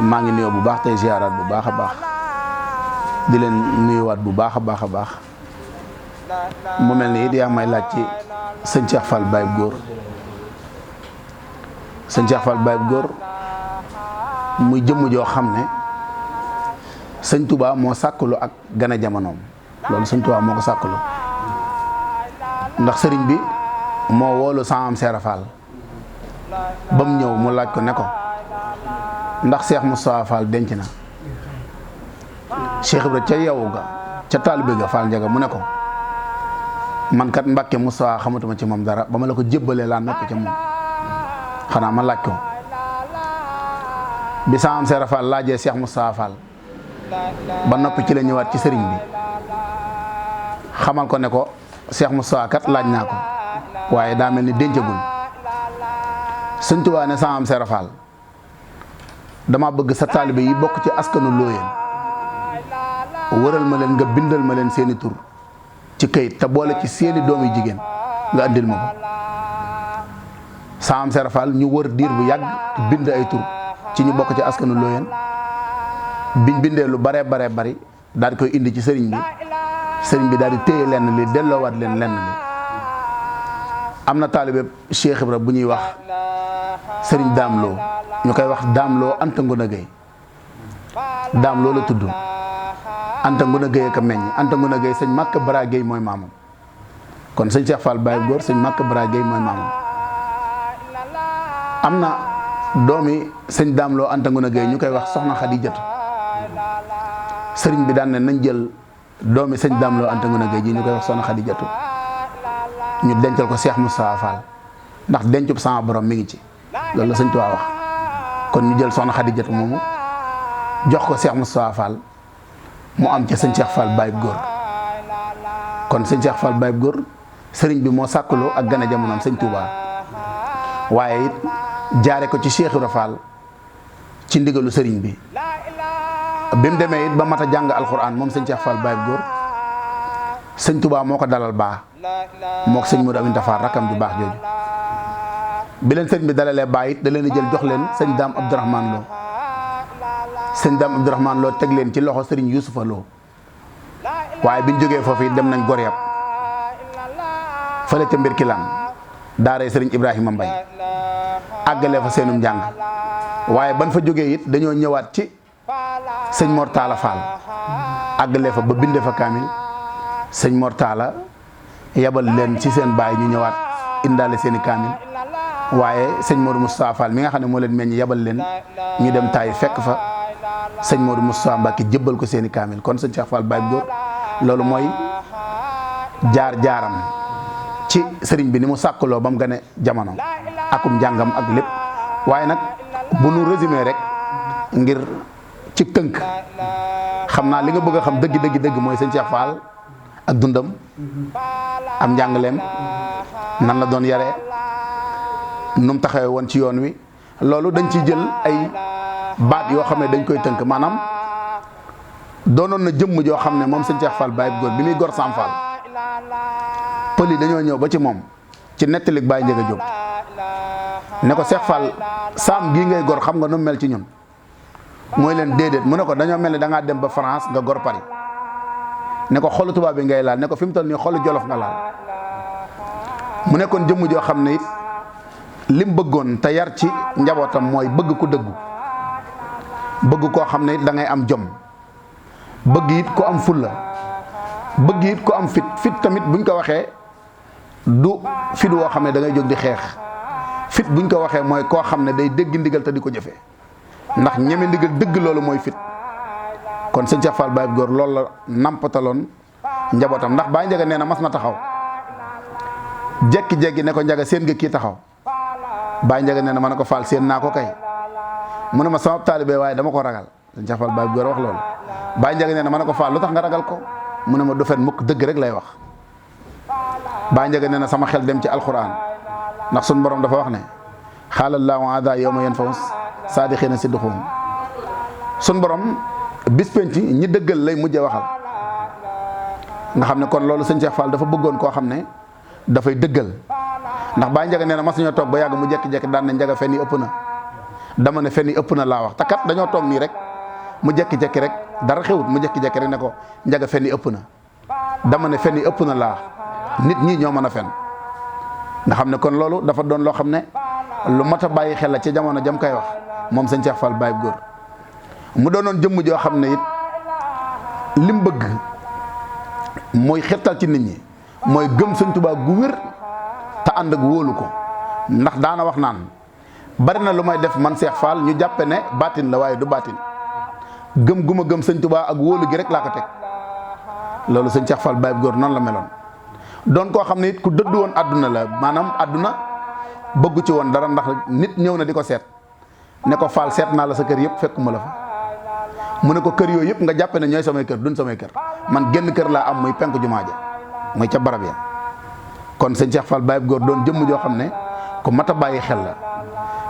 maa ngi nuyoo bu baax tey ziaraat bu baax a baax di leen nuyuwaat bu baax a baax a baax mu mel ni it yaa may laaj ci sëñ Cheikh Fall Baye Góor sëñ Cheikh Fall Baye Góor muy jëmm joo xam ne sëñ Touba moo sàkkalu ak gane jamonoom loolu sëñ Touba moo ko sàkkalu ndax sëriñ bi moo woolu Saam Seera Fall ba mu ñëw mu laaj ko ne ko ndax Cheikh Moustapha Fall denc na Cheikh Ibra ca yow ga ca taalibe ga Fall Njaga mu ne ko man kat Mbàkke Moustapha xamatuma ci moom dara ba ma la ko jébbalee laa noppi ca moom xanaa ma laaj ko bi Saam Seera Fall laajee Cheikh Moustapha Fall ba noppi ci la ñëwaat ci sëriñ bi xamal ko ne ko Cheikh Moustapha kat laaj naa ko waaye daa mel ni dencagul sëñ Tuubaa ne Saam Seera Fall dama bëgg sa taalibe yi bokk ci askanu Looyeen wëral ma leen nga bindal ma leen seeni tur ci këyit te boole ci seeni doomi jigéen nga andil ma ko Saam Seera Fall ñu wër diir bu yàgg bind ay tur ci ñu bokk ci askanu Looyeen biñ bindee lu bare bari daal di koy indi ci sëriñ bi daal di téye lenn li delloowaat leen lenn li am na taalibe Cheikh Ibra bu ñuy wax sëriñ Daam Lo ñu koy wax Daam Lo Anta Nguna Gay Daam Lo la tudd Anta Nguna Gay ak a meññ Anta Nguna Gay sëñ Màkka Bara Gay mooy maamam kon sëñ Cheikh Fall Baye Góor sëñ Màkka Bara Gay mooy maamam am na doomi sëñ Daam Lo Anta Nguna Gay ñu koy wax soxna Xadijatu sëriñ bi daan ne nañ jël doomi sëñ Daam Lo Anta Nguna Gay ji ñu koy wax soxna Xadijatu ñu dencal ko Cheikh Moustapha Fall ndax dencub sama borom mi ngi ci loolu la sëñ Tuubaa wax kon ñu jël soxna Xadijatu moomu jox ko Cheikh Moustapha Fall mu am ca sëñ Cheikh Fall Baye Góor kon sëñ Cheikh Fall Baye Góor sëriñ bi moo sàkkaloo ak gane jamonoom sëñ Tuubaa waaye it jaare ko ci Cheikh Ibra Fall ci ndigalu sëriñ bi bi mu demee it ba mat a jàng alxuraan moom sëñ Cheikh Fall Baye Góor sëñ Tuubaa moo ko dalal baax moo ko sëñ Modou Aminta Fall rakam ju baax jooju bi leen sëñ bi dalalee baax it da leen a jël jox leen sëñ Daam Abdourahmane Lo sëñ Daam Abdourahmane Lo teg leen ci loxo sëriñ Yuusufa Lo waaye bi ñu jógee foofu it dem nañ Goryab fële ca mbir kilaan daaray sëriñ Ibrahima Mbay àggale fa seenum njàng waaye ban fa jógee it dañoo ñëwaat ci sëñ Mor Talla Fall àggale fa ba binde fa kaamil sëñ Mor Talla yabal leen ci seen baay ñu ñëwaat indaale seeni kaamil waaye sëñ Modou Moustapha Fall mi nga xam ne moo leen meññ yabal leen ñu dem taay fekk fa sëñ Modou Moustapha Mbacke jébbal ko seeni kaamil kon sëñ Cheikh Fall Baye Góor loolu mooy jaar-jaaram ci sëriñ bi ni mu sàkkaloo ba mu gane jamono akum njàngam ak lépp waaye nag bu nu résumé rek ngir ci tënk xam naa li nga bëgg a xam dëgg mooy sëñ Cheikh Fall ak dundam am njàngaleem nan la doon yaree nu mu taxawee woon ci yoon wi loolu dañ ciy jël ay baat yoo xam ne dañ koy tënk maanaam doonoon na jëmm joo xam ne moom sëñ Cheikh Fall Baye Góor bi muy gor Saam Fall pël yi dañoo ñëw ba ci moom ci nettalik Baye Ndiaga Diop ne ko Cheikh Fall saam gii ngay gor xam nga nu mel ci ñun mooy leen déedéet mu ne ko dañoo mel ni da ngaa dem ba France nga gor Paris ne ko xolu tubaab bi ngay laal ne ko fi mu toll nii xolu jolof nga laal mu nekkoon jëmm joo xam ne it lim bëggoon te yar ci njabootam mooy bëgg ku dëggu bëgg koo xam ne it da ngay am jom bëgg it ko am fulla bëgg it ko am fit tamit buñ ko waxee du fit woo xam ne da ngay jóg di xeex fit buñ ko waxee mooy koo xam ne day dégg ndigal te di ko jëfee ndax ñeme ndigal dëgg loolu mooy fit kon sëñ Cheikh Fall Baye Góor loolu la nampataloon njabootam ndax Baye Ndiaga nee na mas na taxaw jekki-jekki ne ko Ndiaga seen nga kii taxaw Baye Ndiaga nee na ma ne ko Fall seen naa ko kay mu ne ma sama taalibe waaye dama ko ragal sëñ Cheikh Fall Baye Góor wax loolu Baye Ndiaga nee na ma ne ko Fall lu tax nga ragal ko mu ne ma du fen mukk dëgg rek lay wax Baye Ndiaga nee na sama xel dem ci alxuraan ndax sun borom dafa wax ne xaalallaahu ada yawma yanfa'u saadiqiina sidquhum sun borom bis penc ñi dëggal lay mujjee waxal nga xam ne kon loolu sëñ Cheikh Fall dafa bëggoon koo xam ne dafay dëggal ndax Baye Ndiaga nee na mas nañoo toog ba yàgg mu jekki-jekki daan na Ndiaga fen yi ëpp na dama ne fen yi ëpp na laa wax te kat dañoo toog nii rek mu jekki-jekki rek dara xewut mu jekki-jekki rek ne ko Njaga fen yi ëpp na dama ne fen yi ëpp na laa nit ñi ñoo mën a fen nga xam ne kon loolu dafa doon loo xam ne lu mat a bàyyi xel la ci jamono jam koy wax moom sëñ Cheikh Fall Baye Góor mu doonoon jëmm joo xam ne it lim bëgg mooy xettal ci nit ñi mooy gëm sëñ Tuubaa gu wér te ànd ak wóolu ko ndax daana wax naan bari na lu may def man Cheikh Fall ñu jàppe ne baatin la waaye du baatin gëm gu ma gëm sëñ Tuubaa ak wóolu gi rek laa ko teg loolu sëñ Cheikh Fall Baye Góor noonu la meloon doon koo xam ne it ku dëddu woon àdduna la maanaam àdduna bëggu ci woon dara ndax nit ñëw na di ko seet ne ko Fall seet naa la sa kër yëpp fekkuma la fa mu ne ko kër yooyu yëpp nga jàppe ne ñooy samay kër duñ samay kër man genn kër laa am muy penk jumaa ja muy ca barab ya kon sëñ Cheikh Fall Baye Góor doon jëmm joo xam ne ku mat a bàyyi xel la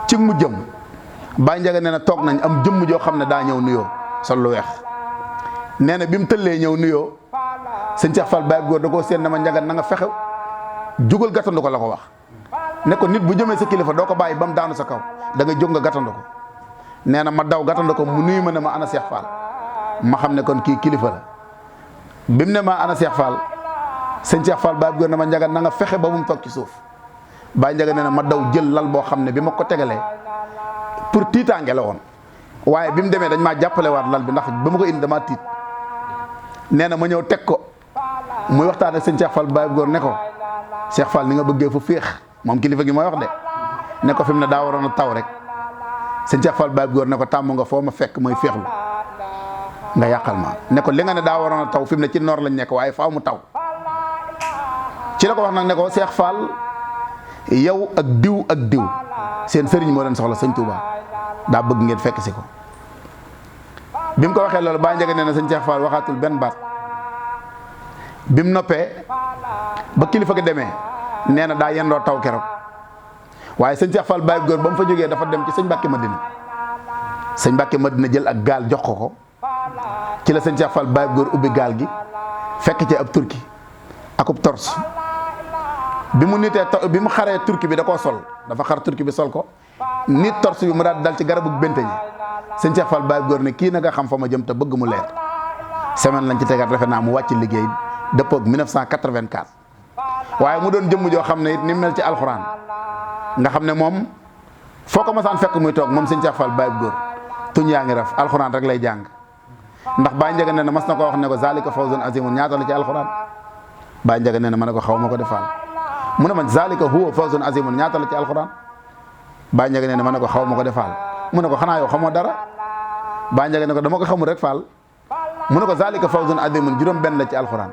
ci mu jëm Baye Njaga nee na toog nañ am jëmm joo xam ne daa ñëw nuyoo sol lu weex nee na bi mu tëllee ñëw nuyoo sëñ Cheikh Fall Baye Góor da koo seen ne ma Njaga na nga fexe jugal gàttandu ko la ko wax ne ko nit bu jëmee sa kilifa doo ko bàyyi ba mu daanu sa kaw da nga jóg nga gàttandu ko nee na ma daw gàttandu ko mu nuyu ma ne ma ana Cheikh Fall ma xam ne kon kii kilifa la bi mu ne ma ana Cheikh Fall sëñ Cheikh Fall Baye Góor ne ma Njaga na nga fexe ba mu toog ci suuf Baye Njaga nee na ma daw jël lal boo xam ne bi ma ko tegalee pour tiitaange la woon waaye bi mu demee dañ maa jàppale waat lal bi ndax ba ma ko indi damaa tiit nee na ma ñëw teg ko muy waxtaan ak sëñ Cheikh Fall Baye Góor ne ko Cheikh Fall ni nga bëggee fu féex moom kilifa gi mooy wax de ne ko fi mu ne daa waroon a taw rek sëñ Cheikh Fall Baye Góor ne ko tàmm nga foo ma fekk mooy féexlu nga yàqal ma ne ko li nga ne daa waroon a taw fi mu ne ci noor lañ nekk waaye faaw mu taw ci la ko wax nag ne ko Cheikh Fall yow ak diw seen sëriñ moo leen soxla sëñ Touba daa bëgg ngeen fekk si ko bi mu ko waxee loolu Baye Njaga nee na sëñ Cheikh Fall waxaatul benn baat bi mu noppee ba kilifa gi demee nee na daa yendoo taw keroog waaye sëñ Cheikh Fall Baye Góor ba mu fa jógee dafa dem ci sëñ Mbàkke Madina sëñ Mbàkke Madina jël ak gaal jox ko ci la sëñ Cheikh Fall Baye Góor ubbi gaal gi fekk ci ab turki akub tors bi mu nitee bi mu xaree turki bi da koo sol dafa xar turki bi sol ko nit tors bi mu daal dal ci garabu bente ñi sëñ Cheikh Fall Baye Góor ne kii na nga xam fa ma jëm te bëgg mu leer semaine lañ ci tegaat defe naa mu wàcc liggéey dëppoog 1984 waaye mu doon jëmm joo xam ne it ni mel ci alxuraan nga xam ne moom foo ko masaan fekk muy toog moom sëñ Cheikh Fall Baye Góor tuñ yaa ngi raf alxuraan rek lay jàng ndax Baye Njaga nee na mas na ko wax ne ko zalika fawzun azimun ñaata la ci alxuraan Baye Njaga nee na ma ne ko xaw ma ko defal mu ne ma zalika huwa fawzun azimun ñaata la ci alxuraan Baye Njaga nee na ma ne ko xaw ma ko defal mu ne ko xanaa yow xamoo dara Baye Njaga ne ko dama ko xamul rek Fall mu ne ko zalika fawzun azimun juróom benn la ci alxuraan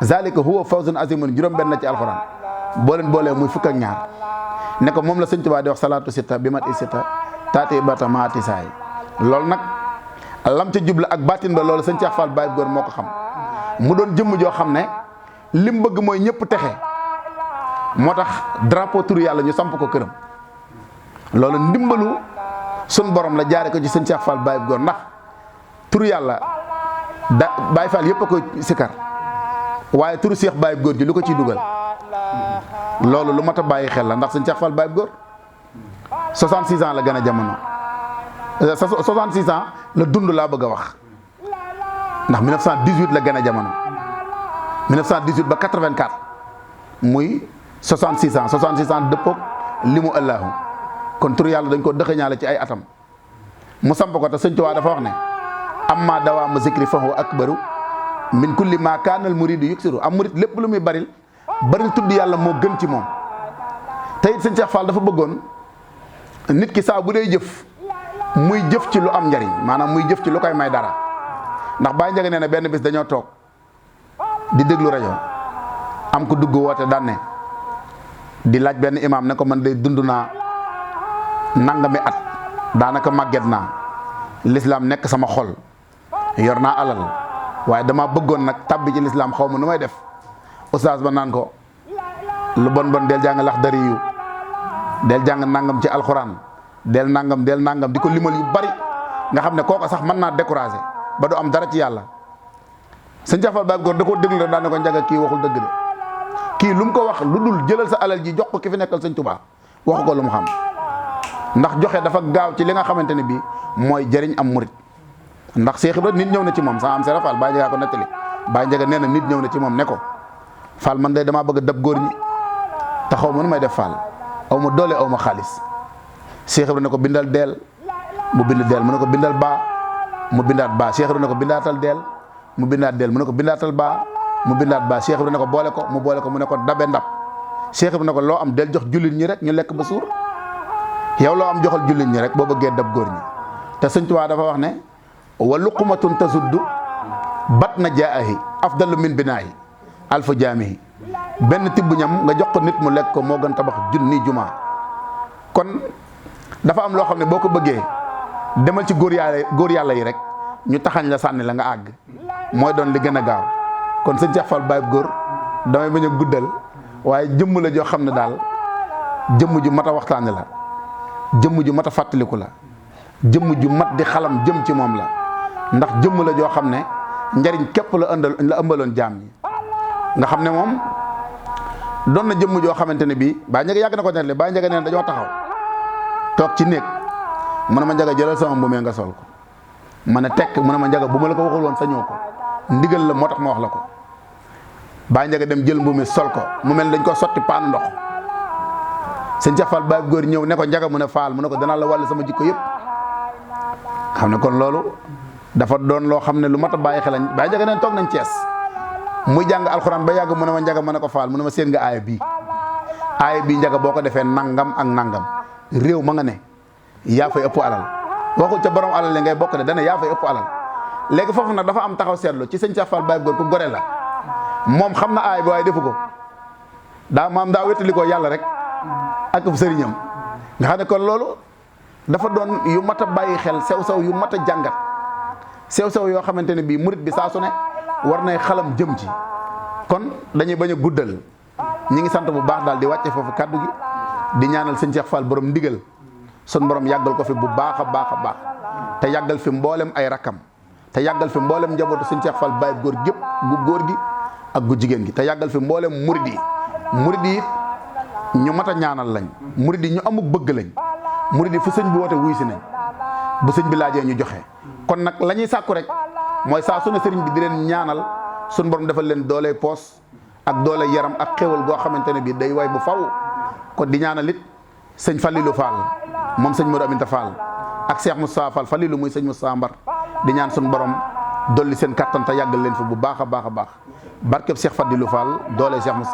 zalika huwa fawzun azimun juróom benn la ci alxuraan boo leen boolee muy fukk ak ñaar ne ko moom la sëñ Tuubaa di wax salaatu sitta bi mat i sitta taati bata maati saay loolu nag lam ca jubla ak baatin ba loolu sëñ Cheikh Fall Baye Góor moo ko xam mu doon jëmm joo xam ne lim bëgg mooy ñëpp texe moo tax drapeau turu yàlla ñu samp ko këram loolu ndimbalu sun borom la jaare ko ci sëñ Cheikh Fall Baye Góor ndax turu yàlla da Baye Fall yëpp a koy sikar waaye turu Cheikh Baye Góor ji lu ko ciy dugal loolu lu mat a bàyyi xel la ndax sëñ Cheikh Fall Baye Góor 66 ans la gën a jamono 66 ans la dund laa bëgg a wax ndax 1918 la gën a jamono 1918 ba 84 muy 66 ans 66 ans dëppoog li mu allahu kon tur yàlla dañ ko dëxëñaale ci ay atam mu samp ko te sëñ Tuubaa dafa wax ne amma dawaamu zikri fa huwa akbaru min kulli ma kaanal muridu yuksiru am murid lépp lu muy baril tudd yàlla moo gën ci moom te it sëñ Cheikh Fall dafa bëggoon nit ki saa bu dee jëf muy jëf ci lu am njariñ maanaam muy jëf ci lu koy may dara ndax Baye Njaga nee na benn bis dañoo toog di déglu rajo am ku dugg woote daan ne di laaj benn imaam ne ko man de dund naa nangami at daanaka màgget naa lislaam nekk sama xol yor naa alal waaye dama bëggoon nag tabbi ci lislaam xaw ma nu may def oustaz ba naan ko lu bon bon del jàng Laxdari yu del jàng nangam ci alxuraan del nangam di ko limal yu bari nga xam ne kooku sax mën naa découragé ba du am dara ci yàlla sëñ Cheikh Fall Baye Góor da koo déglu rek daan ne ko Njaga kii waxul dëgg de kii lu mu ko wax lu dul jëlal sa alal ji jox ko ki fi nekkal sëñ Tuubaa waxu ko lu mu xam ndax joxe dafa gaaw ci li nga xamante ne bii mooy jëriñ am murit ndax Cheikh Ibra nit ñëw na ci moom sa am Serap Fall Baye Ndiaga ko nettali Baye Ndiaga nee na nit ñëw na ci moom ne ko Fall man day damaa bëgg a dab góor ñi taxaw ma nu may def Fall aw ma doole aw ma xaalis Cheikh Ibra ne ko bindal deel mu bind deel mu ne ko bindal baa mu bindaat baa Cheikh Ibra ne ko bindaatal deel mu bindaat deel mu ne ko bindaatal baa mu bindaat baa Cheikh Ibra ne ko boole ko mu ne ko dabe ndab Cheikh Ibra ne ko loo am del jox jullit ñi rek ñu lekk ba suur yow loo am joxal jullit ñi rek boo bëggee dab góor ñi te Sëñ Tuubaa dafa wax ne wa luqumatun tasuddu bat na jaahi afdalu min binaahi alfa jaamihi benn tibb ñam nga jox ko nit mu lekk ko moo gën tabax junni jumaa kon dafa am loo xam ne boo ko bëggee demal ci góor yàlla yi rek ñu taxañ la sànni la nga àgg mooy doon li gën a gaaw kon sëñ Cheikh Fall Baye góor damay bañ a guddal waaye jëmm la joo xam ne daal jëmm ju mat a waxtaane la jëmm ju mat a fàttaliku la jëmm ju mat di xalam jëm ci moom la ndax jëmm la joo xam ne njariñ képp la ëmbaloon jaam ñi nga xam ne moom doon na jëmm joo xamante ne bii Baye Ndiaga yàgg na ko nettali Baye Ndiaga neen dañoo taxaw toog ci néeg mu ne ma Ndiaga jëlal sama mbuumee nga sol ko ma ne tekk mu ne ma Ndiaga bu ma la ko waxul woon sañoo ko ndigal la moo tax ma wax la ko Baye Ndiaga dem jël mbuumi sol ko mu mel dañ ko sotti paanu ndox sëñ Cheikh Fall Baye góor ñëw ne ko Ndiaga mu ne Fall mu ne ko danaa la wàll sama jikko yëpp xam ne kon loolu dafa doon loo xam ne lu mat a bàyyi xel Baye Ndiaga neen toog nañ Cees muy jàng alxuraan ba yàgg mu ne ma Ndiaga ma ne ko Fall mu ne ma seen nga aaya bii Ndiaga boo ko defee nangam ak nangam réew ma nga ne yaa fay ëpp alal waxul ca borom alal li ngay bokk de dana yaa fay ëpp alal léegi foofu nag dafa am taxaw seetlu ci sëñ Cheikh Fall Baye góor ku gore la moom xam na aaya bi waaye defu ko daa wéttali ko yàlla rek ak sëriñam nga xam ne kon loolu dafa doon yu mat a bàyyi xel sew-sew yu mat a jàngat sew-sew yoo xamante ne bii murit bi saa su ne war nay xalam jëm ci kon dañuy bañ a guddal ñi ngi sant bu baax daal di wàcce foofu kàddu gi di ñaanal sëñ Cheikh Fall borom ndigal sun borom yàggal ko fi bu baax a baax a baax te yàggal fi mboolem ay rakkam te yàggal fi mboolem njabootu sëñ Cheikh Fall Baye góor gépp gu góor gi ak gu jigéen gi te yàggal fi mboolem murid yi ñu mat a ñaanal lañ murid yi ñu amuk bëgg lañ murid yi fu sëñ bi woote wuy si nañ bu sëñ bi laajee ñu joxe kon nag la ñuy sàkku rek mooy saa su ne sëriñ bi di leen ñaanal sun borom defal leen doole poos ak doole yaram ak xéwal goo xamante ne bii day way bu faw kon di ñaanal it sëñ Falilou Fall moom sëñ Modou Aminta Fall ak Cheikh Moustapha Fall Falilou muy sëñ Moustapha Mbar di ñaan sun borom dolli seen kattan te yàggal leen fi bu baax a baax a baax barkeb Cheikh Fadilou Fall doole Cheikh Moustapha